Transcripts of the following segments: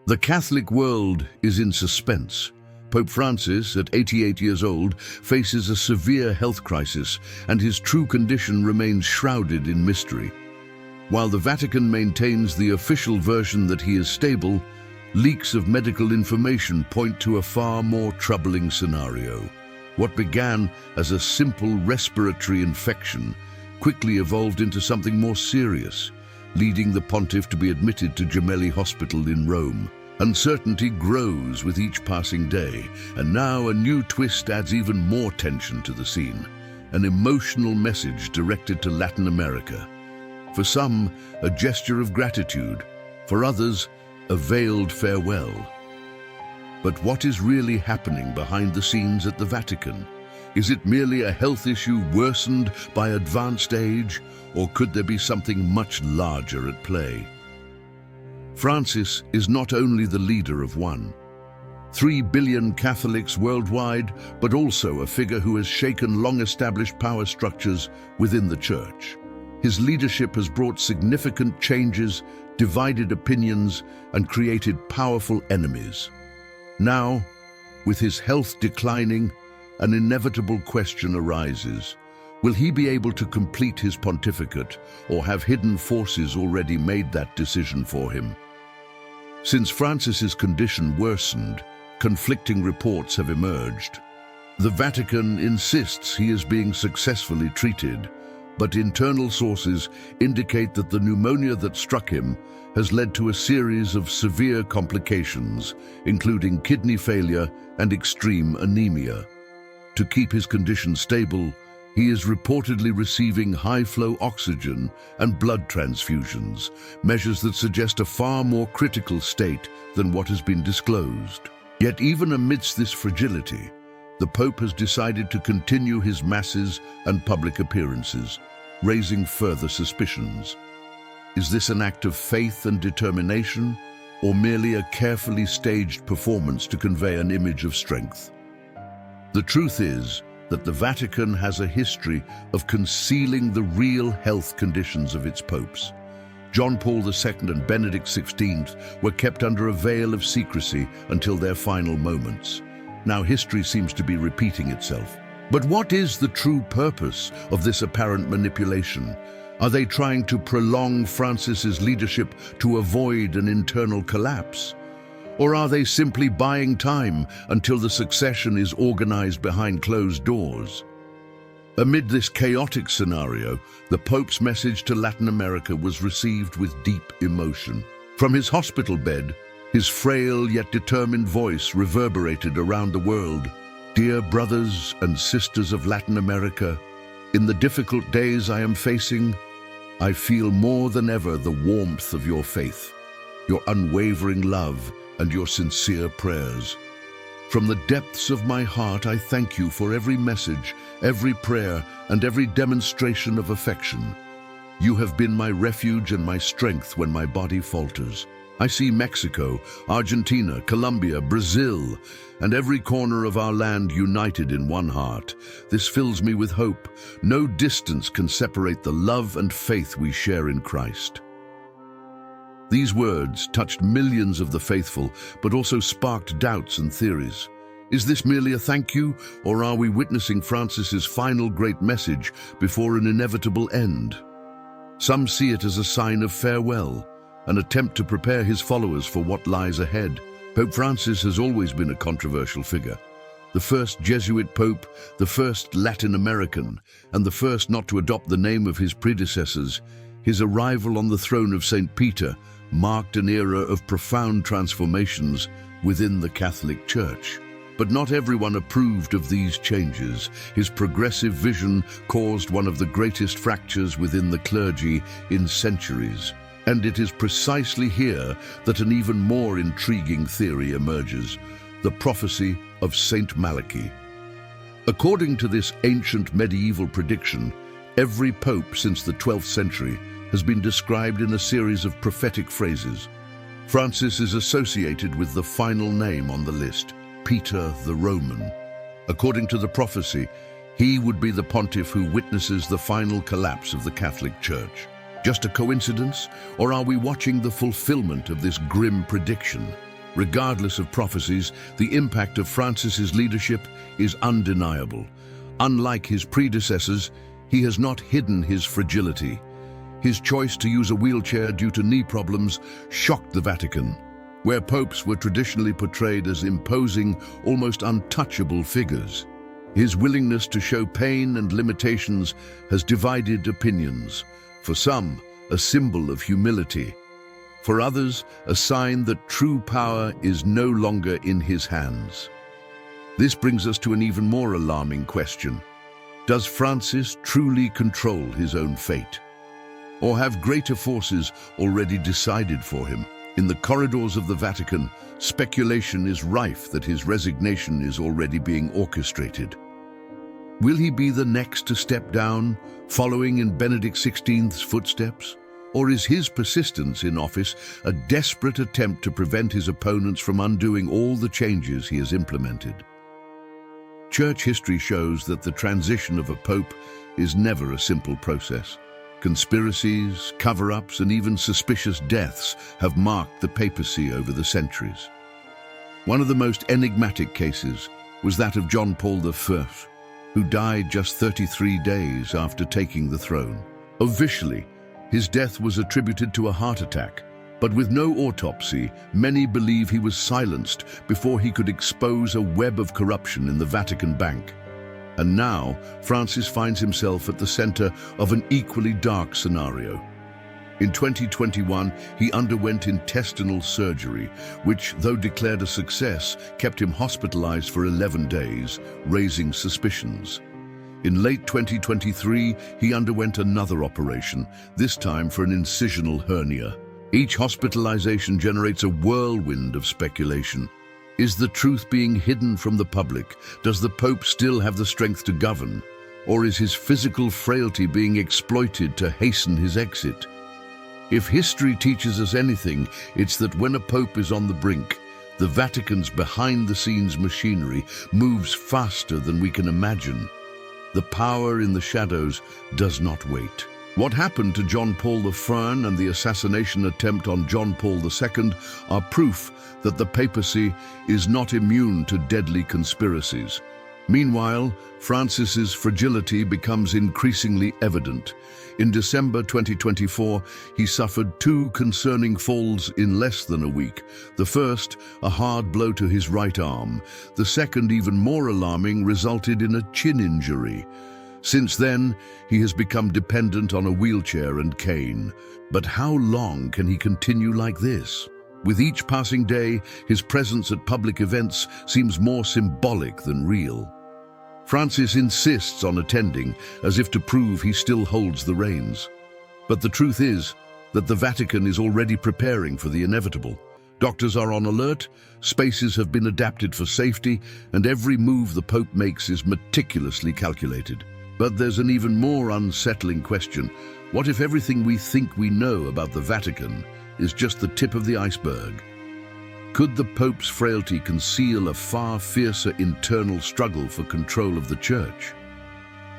The Catholic world is in suspense. Pope Francis, at 88 years old, faces a severe health crisis, and his true condition remains shrouded in mystery. While the Vatican maintains the official version that he is stable, leaks of medical information point to a far more troubling scenario. What began as a simple respiratory infection quickly evolved into something more serious, leading the pontiff to be admitted to Gemelli Hospital in Rome. Uncertainty grows with each passing day, and now a new twist adds even more tension to the scene. An emotional message directed to Latin America. For some, a gesture of gratitude. For others, a veiled farewell. But what is really happening behind the scenes at the Vatican? Is it merely a health issue worsened by advanced age, or could there be something much larger at play? Francis is not only the leader of 3 billion Catholics worldwide, but also a figure who has shaken long-established power structures within the Church. His leadership has brought significant changes, divided opinions, and created powerful enemies. Now, with his health declining, an inevitable question arises. Will he be able to complete his pontificate, or have hidden forces already made that decision for him? Since Francis's condition worsened, conflicting reports have emerged. The Vatican insists he is being successfully treated, but internal sources indicate that the pneumonia that struck him has led to a series of severe complications, including kidney failure and extreme anemia. To keep his condition stable, he is reportedly receiving high-flow oxygen and blood transfusions, measures that suggest a far more critical state than what has been disclosed. Yet even amidst this fragility, the Pope has decided to continue his masses and public appearances, raising further suspicions. Is this an act of faith and determination, or merely a carefully staged performance to convey an image of strength? The truth is that the Vatican has a history of concealing the real health conditions of its popes. John Paul II and Benedict XVI were kept under a veil of secrecy until their final moments. Now history seems to be repeating itself. But what is the true purpose of this apparent manipulation? Are they trying to prolong Francis's leadership to avoid an internal collapse? Or are they simply buying time until the succession is organized behind closed doors? Amid this chaotic scenario, the Pope's message to Latin America was received with deep emotion. From his hospital bed, his frail yet determined voice reverberated around the world. Dear brothers and sisters of Latin America, in the difficult days I am facing, I feel more than ever the warmth of your faith, your unwavering love, and your sincere prayers. From the depths of my heart, I thank you for every message, every prayer, and every demonstration of affection. You have been my refuge and my strength when my body falters. I see Mexico, Argentina, Colombia, Brazil, and every corner of our land united in one heart. This fills me with hope. No distance can separate the love and faith we share in Christ. These words touched millions of the faithful, but also sparked doubts and theories. Is this merely a thank you, or are we witnessing Francis's final great message before an inevitable end? Some see it as a sign of farewell, an attempt to prepare his followers for what lies ahead. Pope Francis has always been a controversial figure. The first Jesuit pope, the first Latin American, and the first not to adopt the name of his predecessors, his arrival on the throne of St. Peter marked an era of profound transformations within the Catholic Church. But not everyone approved of these changes. His progressive vision caused one of the greatest fractures within the clergy in centuries. And it is precisely here that an even more intriguing theory emerges, the prophecy of Saint Malachi. According to this ancient medieval prediction, every pope since the 12th century has been described in a series of prophetic phrases. Francis is associated with the final name on the list, Peter the Roman. According to the prophecy, he would be the pontiff who witnesses the final collapse of the Catholic Church. Just a coincidence, or are we watching the fulfillment of this grim prediction? Regardless of prophecies, the impact of Francis's leadership is undeniable. Unlike his predecessors, he has not hidden his fragility. His choice to use a wheelchair due to knee problems shocked the Vatican, where popes were traditionally portrayed as imposing, almost untouchable figures. His willingness to show pain and limitations has divided opinions. For some, a symbol of humility. For others, a sign that true power is no longer in his hands. This brings us to an even more alarming question. Does Francis truly control his own fate? Or have greater forces already decided for him? In the corridors of the Vatican, speculation is rife that his resignation is already being orchestrated. Will he be the next to step down, following in Benedict XVI's footsteps? Or is his persistence in office a desperate attempt to prevent his opponents from undoing all the changes he has implemented? Church history shows that the transition of a pope is never a simple process. Conspiracies, cover-ups, and even suspicious deaths have marked the papacy over the centuries. One of the most enigmatic cases was that of John Paul I, who died just 33 days after taking the throne. Officially, his death was attributed to a heart attack, but with no autopsy, many believe he was silenced before he could expose a web of corruption in the Vatican Bank. And now, Francis finds himself at the center of an equally dark scenario. In 2021, he underwent intestinal surgery, which, though declared a success, kept him hospitalized for 11 days, raising suspicions. In late 2023, he underwent another operation, this time for an incisional hernia. Each hospitalization generates a whirlwind of speculation. Is the truth being hidden from the public? Does the Pope still have the strength to govern? Or is his physical frailty being exploited to hasten his exit? If history teaches us anything, it's that when a Pope is on the brink, the Vatican's behind-the-scenes machinery moves faster than we can imagine. The power in the shadows does not wait. What happened to John Paul I and the assassination attempt on John Paul II are proof that the papacy is not immune to deadly conspiracies. Meanwhile, Francis's fragility becomes increasingly evident. In December 2024, he suffered two concerning falls in less than a week. The first, a hard blow to his right arm. The second, even more alarming, resulted in a chin injury. Since then, he has become dependent on a wheelchair and cane. But how long can he continue like this? With each passing day, his presence at public events seems more symbolic than real. Francis insists on attending, as if to prove he still holds the reins. But the truth is that the Vatican is already preparing for the inevitable. Doctors are on alert, spaces have been adapted for safety, and every move the Pope makes is meticulously calculated. But there's an even more unsettling question. What if everything we think we know about the Vatican is just the tip of the iceberg? Could the Pope's frailty conceal a far fiercer internal struggle for control of the Church?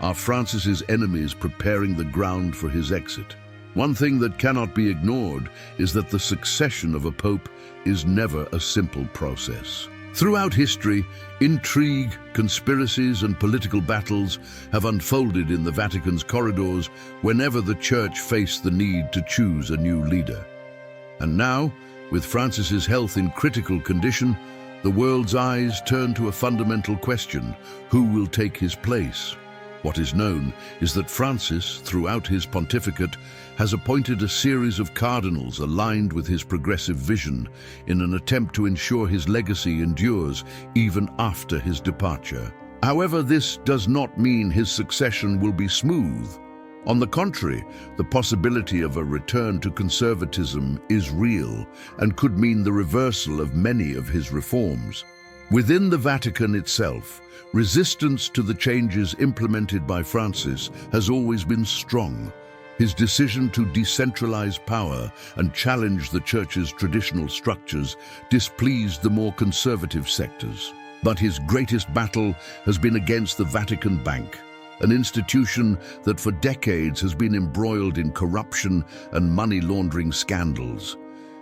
Are Francis's enemies preparing the ground for his exit? One thing that cannot be ignored is that the succession of a Pope is never a simple process. Throughout history, intrigue, conspiracies, and political battles have unfolded in the Vatican's corridors whenever the Church faced the need to choose a new leader. And now, with Francis's health in critical condition, the world's eyes turn to a fundamental question: who will take his place? What is known is that Francis, throughout his pontificate, has appointed a series of cardinals aligned with his progressive vision in an attempt to ensure his legacy endures even after his departure. However, this does not mean his succession will be smooth. On the contrary, the possibility of a return to conservatism is real and could mean the reversal of many of his reforms. Within the Vatican itself, resistance to the changes implemented by Francis has always been strong. His decision to decentralize power and challenge the Church's traditional structures displeased the more conservative sectors. But his greatest battle has been against the Vatican Bank, an institution that for decades has been embroiled in corruption and money laundering scandals.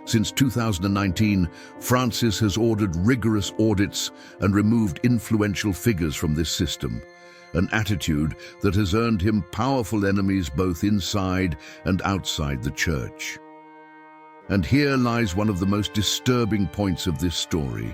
Since 2019, Francis has ordered rigorous audits and removed influential figures from this system, an attitude that has earned him powerful enemies both inside and outside the Church. And here lies one of the most disturbing points of this story.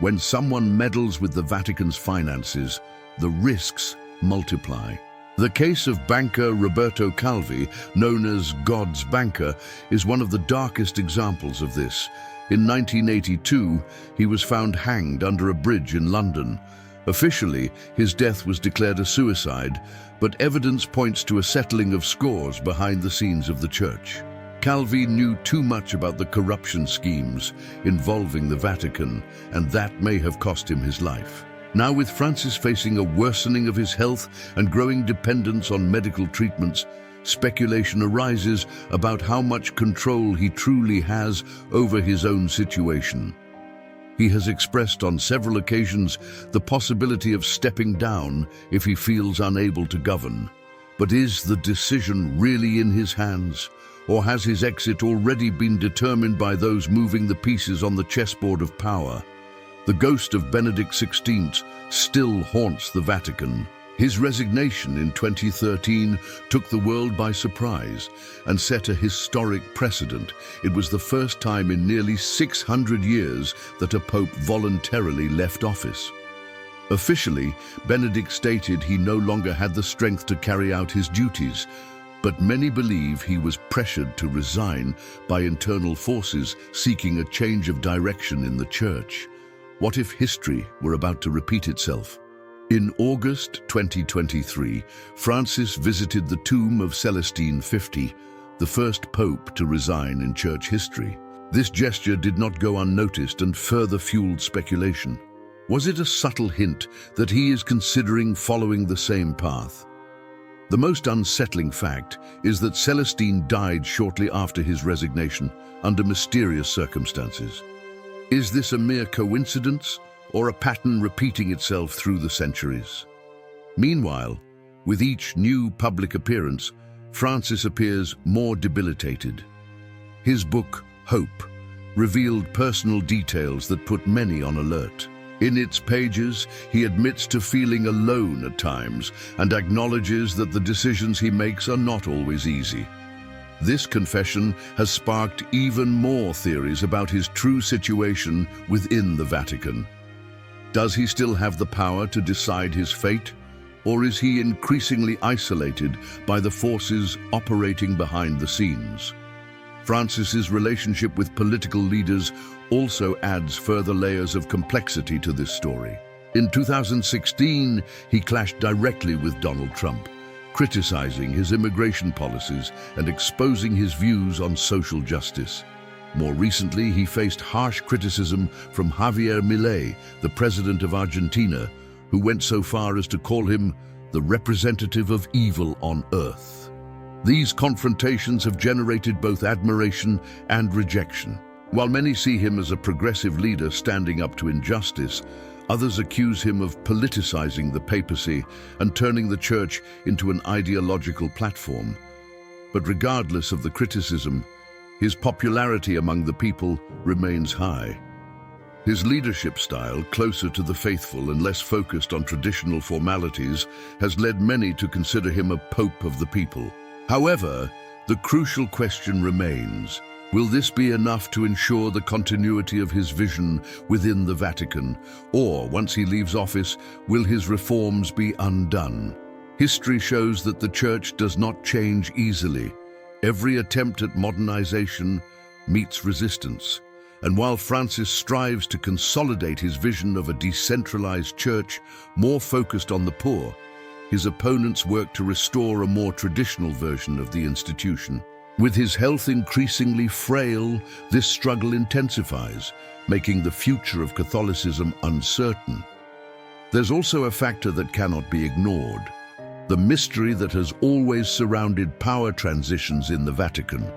When someone meddles with the Vatican's finances, the risks multiply. The case of banker Roberto Calvi, known as God's banker, is one of the darkest examples of this. In 1982, he was found hanged under a bridge in London. Officially, his death was declared a suicide, but evidence points to a settling of scores behind the scenes of the Church. Calvi knew too much about the corruption schemes involving the Vatican, and that may have cost him his life. Now, with Francis facing a worsening of his health and growing dependence on medical treatments, speculation arises about how much control he truly has over his own situation. He has expressed on several occasions the possibility of stepping down if he feels unable to govern. But is the decision really in his hands? Or has his exit already been determined by those moving the pieces on the chessboard of power? The ghost of Benedict XVI still haunts the Vatican. His resignation in 2013 took the world by surprise and set a historic precedent. It was the first time in nearly 600 years that a pope voluntarily left office. Officially, Benedict stated he no longer had the strength to carry out his duties, but many believe he was pressured to resign by internal forces seeking a change of direction in the Church. What if history were about to repeat itself? In August 2023, Francis visited the tomb of Celestine L, the first pope to resign in Church history. This gesture did not go unnoticed and further fueled speculation. Was it a subtle hint that he is considering following the same path? The most unsettling fact is that Celestine died shortly after his resignation under mysterious circumstances. Is this a mere coincidence or a pattern repeating itself through the centuries? Meanwhile, with each new public appearance, Francis appears more debilitated. His book, Hope, revealed personal details that put many on alert. In its pages, he admits to feeling alone at times and acknowledges that the decisions he makes are not always easy. This confession has sparked even more theories about his true situation within the Vatican. Does he still have the power to decide his fate, or is he increasingly isolated by the forces operating behind the scenes? Francis's relationship with political leaders also adds further layers of complexity to this story. In 2016, he clashed directly with Donald Trump, criticizing his immigration policies and exposing his views on social justice. More recently, he faced harsh criticism from Javier Milei, the president of Argentina, who went so far as to call him the representative of evil on earth. These confrontations have generated both admiration and rejection. While many see him as a progressive leader standing up to injustice, others accuse him of politicizing the papacy and turning the Church into an ideological platform. But regardless of the criticism, his popularity among the people remains high. His leadership style, closer to the faithful and less focused on traditional formalities, has led many to consider him a pope of the people. However, the crucial question remains: will this be enough to ensure the continuity of his vision within the Vatican? Or, once he leaves office, will his reforms be undone? History shows that the Church does not change easily. Every attempt at modernization meets resistance. And while Francis strives to consolidate his vision of a decentralized Church more focused on the poor, his opponents work to restore a more traditional version of the institution. With his health increasingly frail, this struggle intensifies, making the future of Catholicism uncertain. There's also a factor that cannot be ignored: the mystery that has always surrounded power transitions in the Vatican.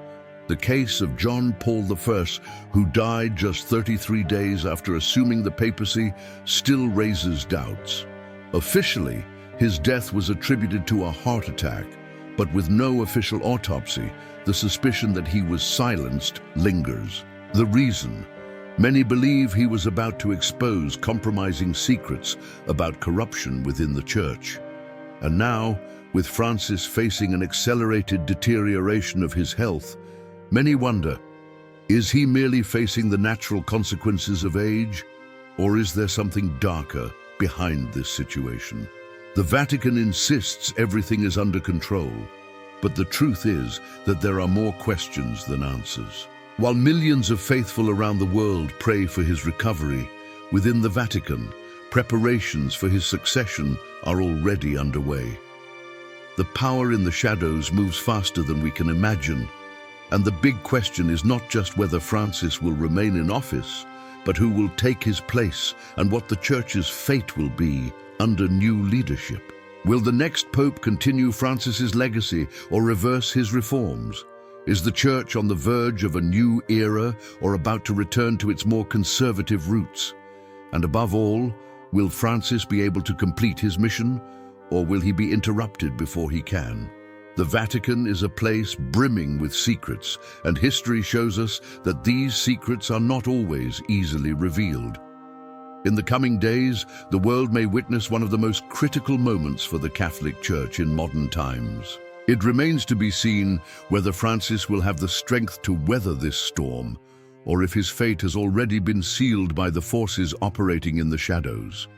The case of John Paul I, who died just 33 days after assuming the papacy, still raises doubts. Officially, his death was attributed to a heart attack, but with no official autopsy, the suspicion that he was silenced lingers. The reason? Many believe he was about to expose compromising secrets about corruption within the church. And now, with Francis facing an accelerated deterioration of his health, many wonder, is he merely facing the natural consequences of age, or is there something darker behind this situation? The Vatican insists everything is under control, but the truth is that there are more questions than answers. While millions of faithful around the world pray for his recovery, within the Vatican, preparations for his succession are already underway. The power in the shadows moves faster than we can imagine, and the big question is not just whether Francis will remain in office, but who will take his place and what the Church's fate will be under new leadership. Will the next Pope continue Francis's legacy or reverse his reforms? Is the Church on the verge of a new era or about to return to its more conservative roots? And above all, will Francis be able to complete his mission, or will he be interrupted before he can? The Vatican is a place brimming with secrets, and history shows us that these secrets are not always easily revealed. In the coming days, the world may witness one of the most critical moments for the Catholic Church in modern times. It remains to be seen whether Francis will have the strength to weather this storm, or if his fate has already been sealed by the forces operating in the shadows.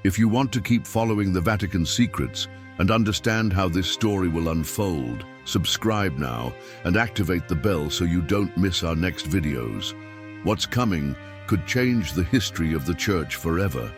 If you want to keep following the Vatican secrets and understand how this story will unfold, subscribe now and activate the bell so you don't miss our next videos. What's coming could change the history of the Church forever.